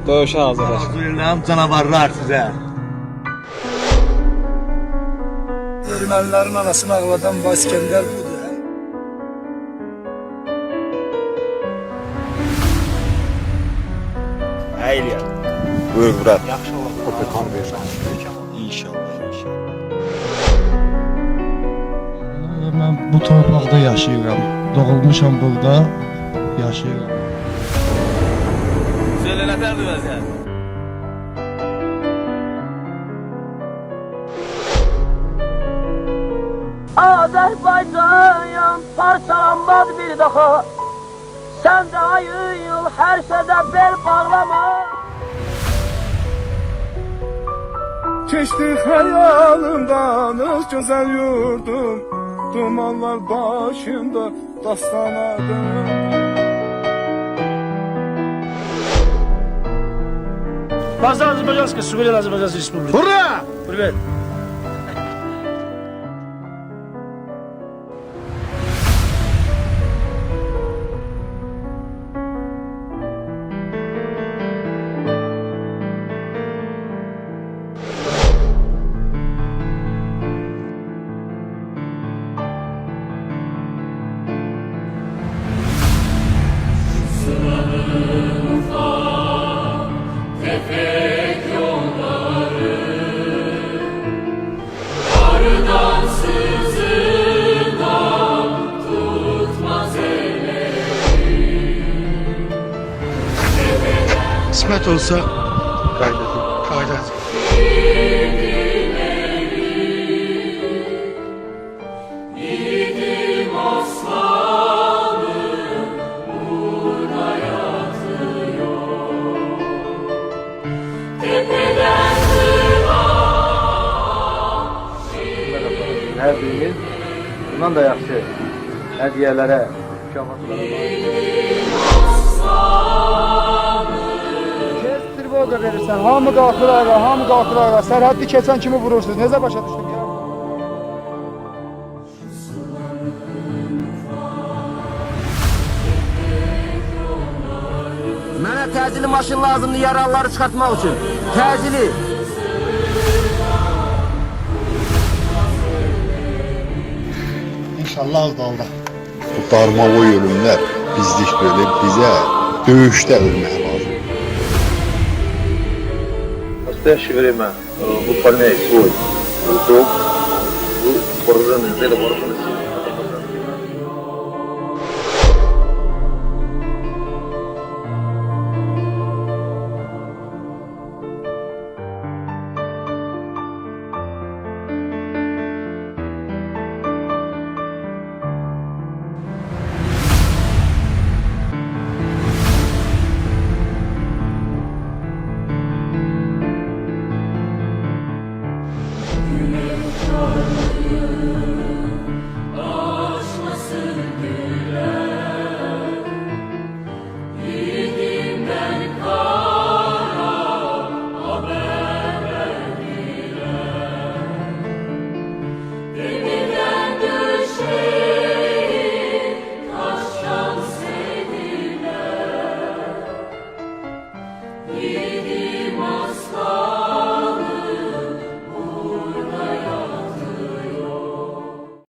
Dövüşə hazırlaş. Hazırlayıram canavarlar sizə. Ermənilərin anasını ağladan İskəndər budur. Əyliyəm. Buyur Murat. Yaxşı olur. Opekan versən. İnşallah, inşallah. Mən bu torpaqda yaşayıram. Doğulmuşam burada, yaşayıram. Söyle nətərdir vəziyyət? Azərbaycan parçalanmaz bir daha. Sən də ayıl hər şeydə bel bağlama. Keçdi xəyalımdan öz gözəl yurdum. Dumanlar başımda dastan adım. Азербайджанская суверенная Азербайджанская республика. Hurra! Привет. Kısmet olsa kaydet. Hər biriniz bundan da yaxşı hədiyyələrə, mükafatlara Kes trvoga verirsən, hamı qalxır ayağa, hamı qalxır ayağa. Sərhəddi keçən kimi vurursunuz. Necə başa düşdün ya? Mənə təcili maşın lazımdır yaralıları çıxartmaq üçün. Təcili. İnşallah az qaldı. Bu darmavoy ölümlər bizlik böyle bizə döyüşdə ölmək lazım. настоящее время выполняет свой долг в вооруженных силах, вооруженных сил. Güneş